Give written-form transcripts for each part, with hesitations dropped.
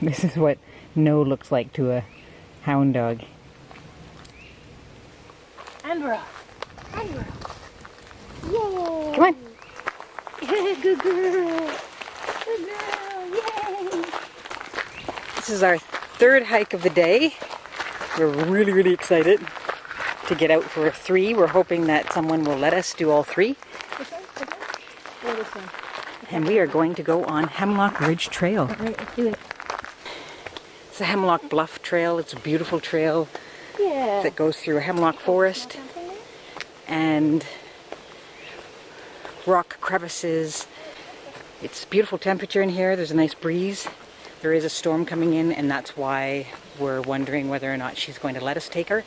This is what no looks like to a hound dog. And we're off. And we're off. Yay! Come on. Good girl. Good girl. Yay! This is our third hike of the day. We're really, really excited to get out for 3. We're hoping that someone will let us do all 3. This one? This one? Or this one? And we are going to go on Hemlock Ridge Trail. Alright, let's do it. It's a Hemlock Bluff trail. It's a beautiful trail Yeah. that goes through a hemlock forest and rock crevices. It's beautiful temperature in here. There's a nice breeze. There is a storm coming in, and that's why we're wondering whether or not she's going to let us take her.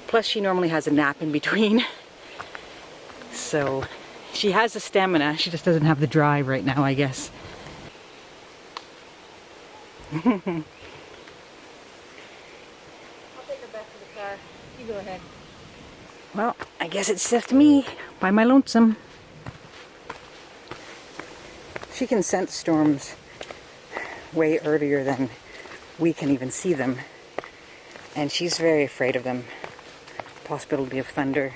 Plus, she normally has a nap in between. So, she has the stamina. She just doesn't have the drive right now, I guess. I'll take her back to the car. You go ahead. Well, I guess it's just me by my lonesome. She can sense storms way earlier than we can even see them. And she's very afraid of them. Possibility of thunder.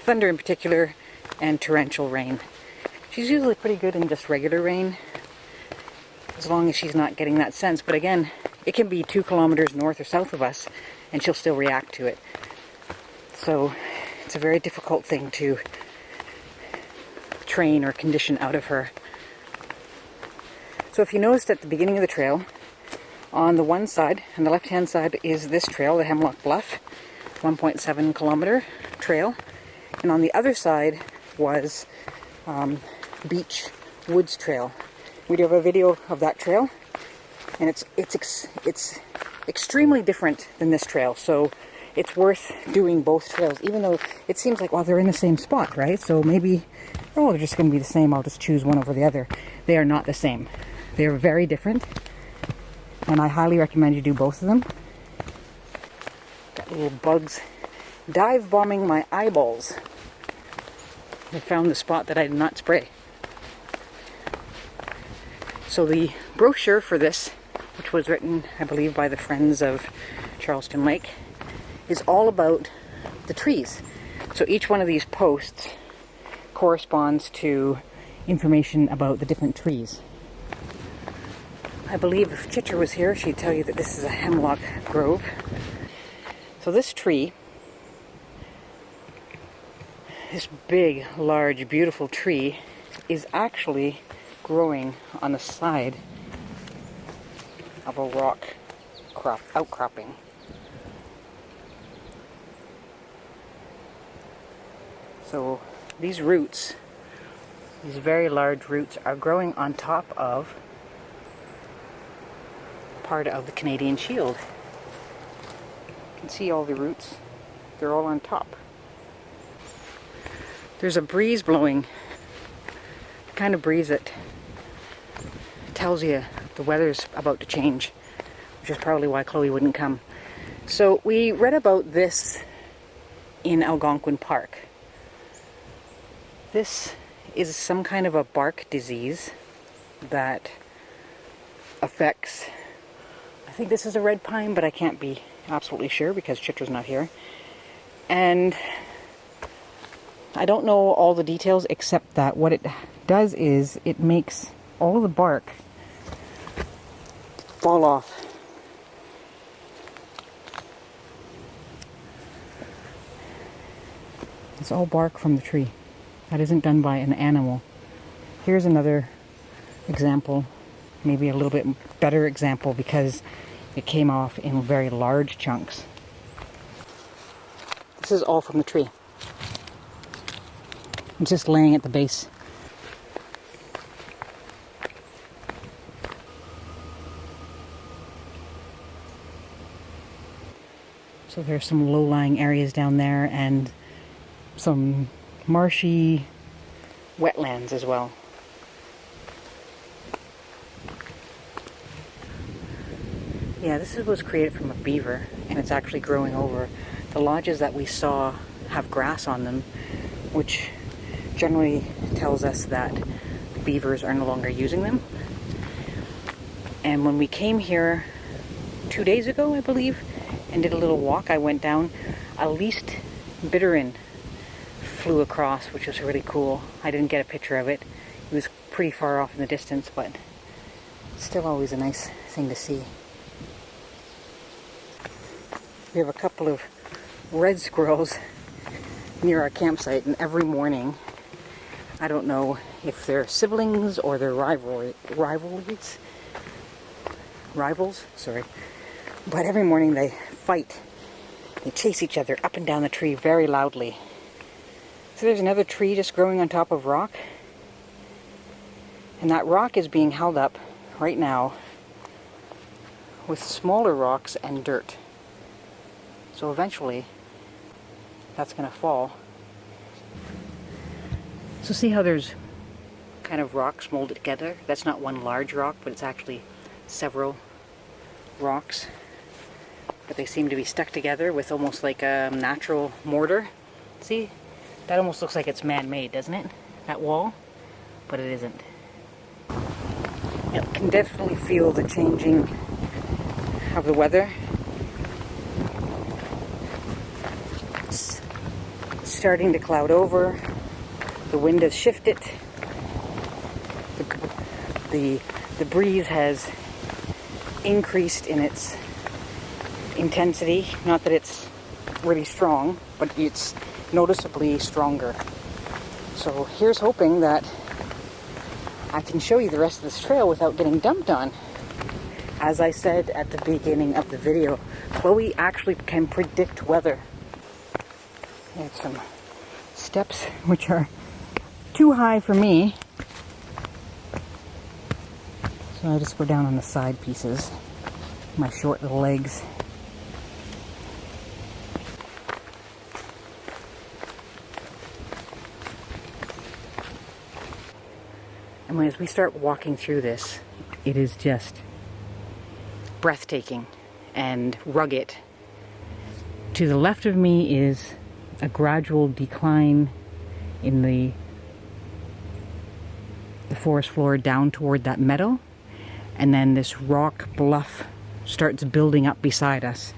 Thunder in particular, and torrential rain. She's usually pretty good in just regular rain, as long as she's not getting that sense. But again, it can be 2 kilometers north or south of us, and she'll still react to it. So, it's a very difficult thing to train or condition out of her. So if you noticed at the beginning of the trail, on the one side, on the left-hand side, is this trail, the Hemlock Bluff, 1.7 kilometer trail. And on the other side was Beach Woods Trail. We do have a video of that trail, and it's extremely different than this trail. So it's worth doing both trails, even though it seems like, well, they're in the same spot, right? So maybe, oh, they're just going to be the same. I'll just choose one over the other. They are not the same. They are very different, and I highly recommend you do both of them. Got little bugs dive bombing my eyeballs. I found the spot that I did not spray. So the brochure for this, which was written, I believe, by the Friends of Charleston Lake, is all about the trees. So each one of these posts corresponds to information about the different trees. I believe if Chitter was here, she'd tell you that this is a Hemlock Grove. So this tree, this big, large, beautiful tree, is actually growing on the side of a rock outcropping. So these roots, these very large roots, are growing on top of part of the Canadian Shield. You can see all the roots. They're all on top. There's a breeze blowing, the kind of breeze that tells you the weather's about to change, which is probably why Chloe wouldn't come. So we read about this in Algonquin Park. This is some kind of a bark disease that affects, I think this is a red pine, but I can't be absolutely sure because Chitter's not here. And I don't know all the details, except that what it does is it makes all of the bark fall off. It's all bark from the tree. That isn't done by an animal. Here's another example, maybe a little bit better example, because it came off in very large chunks. This is all from the tree. It's just laying at the base. So there's some low-lying areas down there and some marshy wetlands as well. Yeah, this was created from a beaver, and it's actually growing over. The lodges that we saw have grass on them, which generally tells us that beavers are no longer using them. And when we came here 2 days ago, I believe, and did a little walk, I went down, a least bitterin flew across, which was really cool. I didn't get a picture of it. It was pretty far off in the distance, but still always a nice thing to see. We have a couple of red squirrels near our campsite, and every morning, I don't know if they're siblings or they're rivals, but every morning they fight. They chase each other up and down the tree very loudly. So there's another tree just growing on top of rock, and that rock is being held up right now with smaller rocks and dirt. So eventually that's going to fall. So see how there's kind of rocks molded together? That's not one large rock, but it's actually several rocks. But they seem to be stuck together with almost like a natural mortar. See? That almost looks like it's man-made, doesn't it? That wall? But it isn't. You can definitely feel the changing of the weather. It's starting to cloud over. The wind has shifted. The breeze has increased in its intensity. Not that it's really strong, but it's noticeably stronger. So here's hoping that I can show you the rest of this trail without getting dumped on. As I said at the beginning of the video, Chloe actually can predict weather. I have some steps which are too high for me, so I just go down on the side pieces, my short little legs. And as we start walking through this, it is just breathtaking and rugged. To the left of me is a gradual decline in the forest floor down toward that meadow, and then this rock bluff starts building up beside us.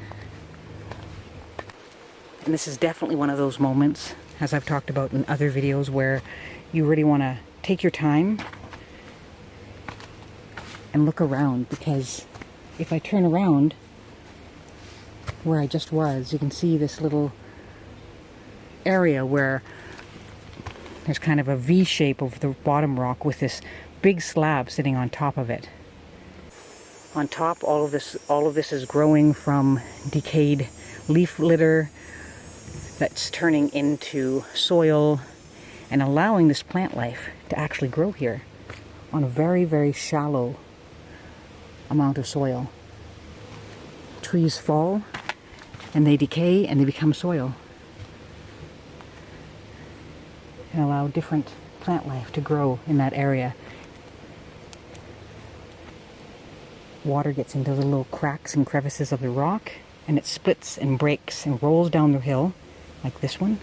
And this is definitely one of those moments, as I've talked about in other videos, where you really want to take your time and look around, because if I turn around where I just was, you can see this little area where there's kind of a V shape of the bottom rock with this big slab sitting on top of it. On top, all of this is growing from decayed leaf litter that's turning into soil and allowing this plant life to actually grow here on a very, very shallow amount of soil. Trees fall and they decay and they become soil, and allow different plant life to grow in that area. Water gets into the little cracks and crevices of the rock, and it splits and breaks and rolls down the hill, like this one.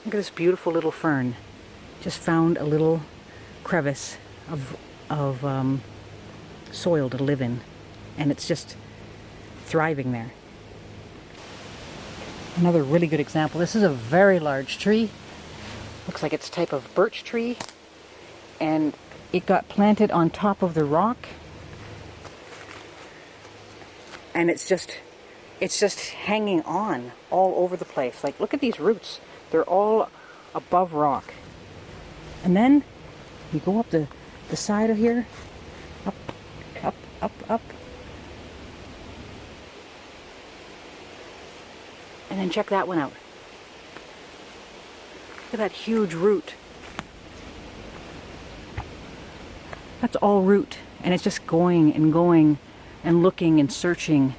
Look at this beautiful little fern. Just found a little crevice of soil to live in, and it's just thriving there. Another really good example. This is a very large tree. Looks like it's a type of birch tree, and it got planted on top of the rock, and it's just hanging on all over the place. Like, look at these roots. They're all above rock. And then you go up the side of here, up, up, up, up. And then check that one out. Look at that huge root. That's all root. And it's just going and going and looking and searching,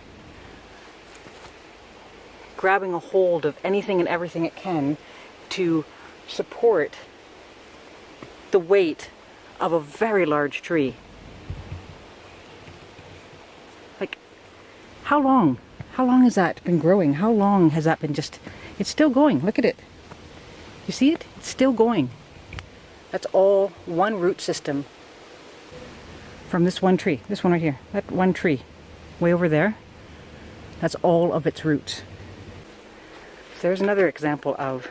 grabbing a hold of anything and everything it can to support the weight of a very large tree. Like, how long? How long has that been growing? How long has that been just... It's still going. Look at it. You see it? It's still going. That's all one root system from this one tree. This one right here. That one tree. Way over there. That's all of its roots. So there's another example of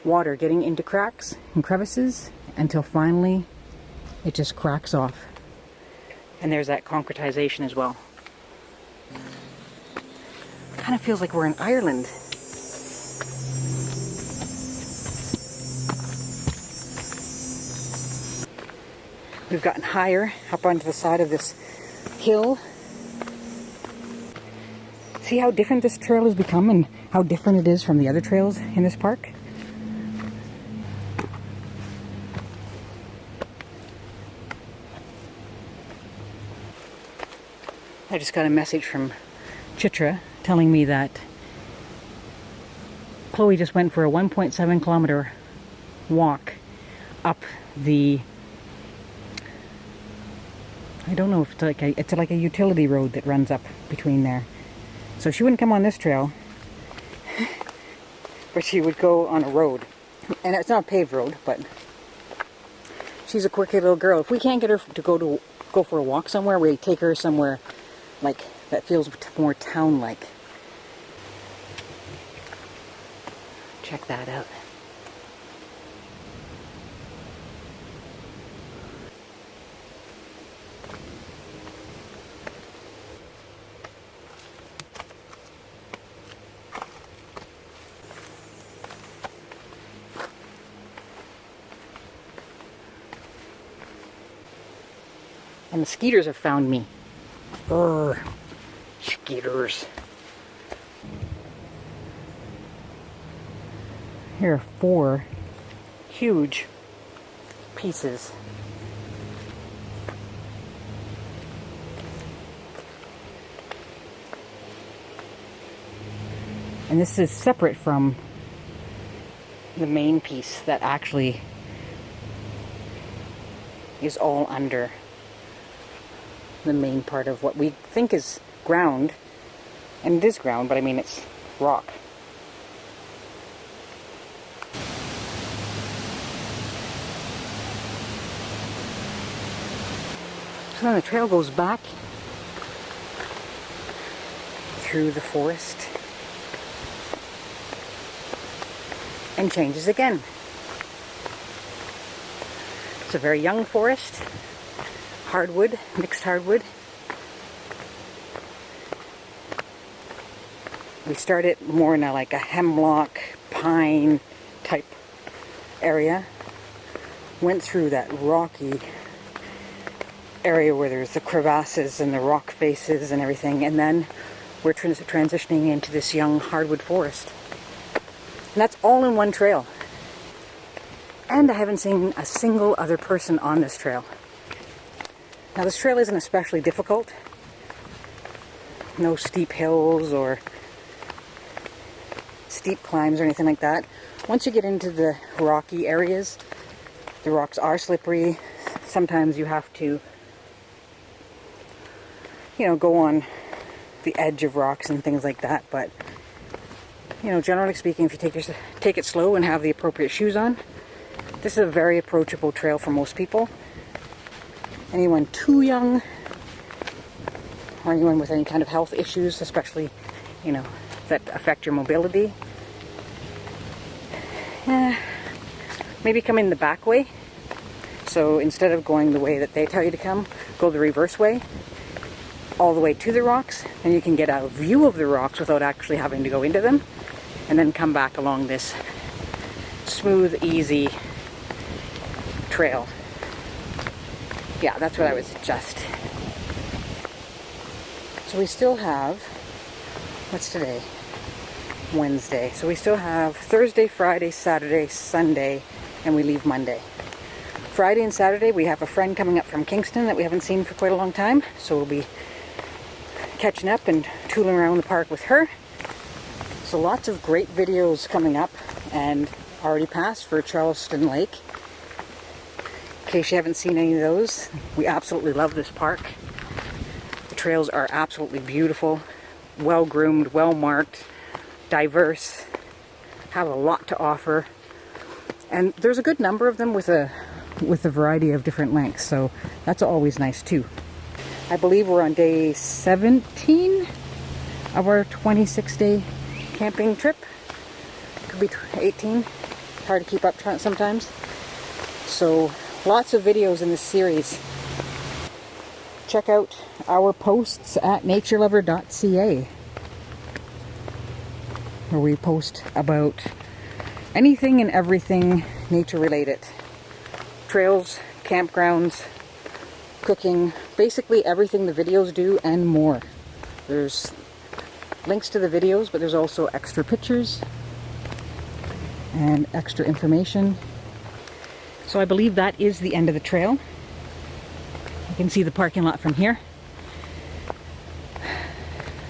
water getting into cracks and crevices until finally it just cracks off. And there's that concretization as well. Kind of feels like we're in Ireland. We've gotten higher up onto the side of this hill. See how different this trail has become and how different it is from the other trails in this park? I just got a message from Chitra telling me that Chloe just went for a 1.7 kilometer walk up the, I don't know if it's like a utility road that runs up between there. So she wouldn't come on this trail, but she would go on a road. And it's not a paved road, but she's a quirky little girl. If we can't get her to go for a walk somewhere, we take her somewhere like that feels more town-like. Check that out. And the skeeters have found me. Urgh, skeeters. Here are 4 huge pieces. And this is separate from the main piece that actually is all under the main part of what we think is ground. And it is ground, but I mean it's rock. So then the trail goes back through the forest and changes again. It's a very young forest, hardwood, mixed hardwood. We started more in like a hemlock, pine type area. Went through that rocky area where there's the crevasses and the rock faces and everything, and then we're transitioning into this young hardwood forest. And that's all in one trail. And I haven't seen a single other person on this trail. Now this trail isn't especially difficult. No steep hills or steep climbs or anything like that. Once you get into the rocky areas, the rocks are slippery. Sometimes you have to, go on the edge of rocks and things like that. But, generally speaking, if you take it slow and have the appropriate shoes on, this is a very approachable trail for most people. Anyone too young, or anyone with any kind of health issues, especially, that affect your mobility, maybe come in the back way. So instead of going the way that they tell you to come, go the reverse way, all the way to the rocks, and you can get a view of the rocks without actually having to go into them, and then come back along this smooth, easy trail. Yeah, that's what I would suggest. So we still have, what's today? Wednesday. So we still have Thursday, Friday, Saturday, Sunday, and we leave Monday. Friday and Saturday we have a friend coming up from Kingston that we haven't seen for quite a long time, so we'll be catching up and tooling around the park with her. So lots of great videos coming up, and already passed for Charleston Lake. In case you haven't seen any of those, we absolutely love this park. The trails are absolutely beautiful, well groomed, well marked, diverse, have a lot to offer, and there's a good number of them with a with a variety of different lengths, so that's always nice too. I believe we're on day 17 of our 26-day camping trip. Could be 18. Hard to keep up sometimes. So lots of videos in this series. Check out our posts at naturelover.ca, where we post about anything and everything nature related. Trails, campgrounds, cooking, basically everything the videos do and more. There's links to the videos, but there's also extra pictures and extra information. So I believe that is the end of the trail. You can see the parking lot from here.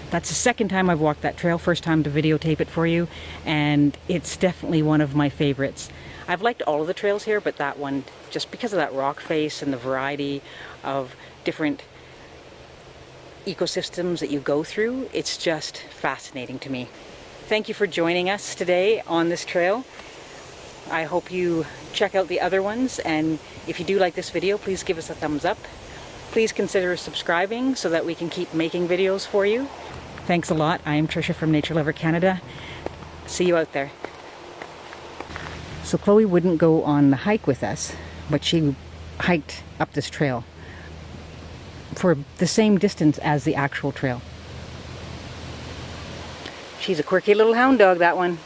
That's the second time I've walked that trail, first time to videotape it for you, and it's definitely one of my favorites. I've liked all of the trails here, but that one, just because of that rock face and the variety of different ecosystems that you go through, it's just fascinating to me. Thank you for joining us today on this trail. I hope you check out the other ones, and if you do like this video, please give us a thumbs up. Please consider subscribing so that we can keep making videos for you. Thanks a lot. I am Tricia from Nature Lover Canada. See you out there. So Chloe wouldn't go on the hike with us, but she hiked up this trail for the same distance as the actual trail. She's a quirky little hound dog, that one.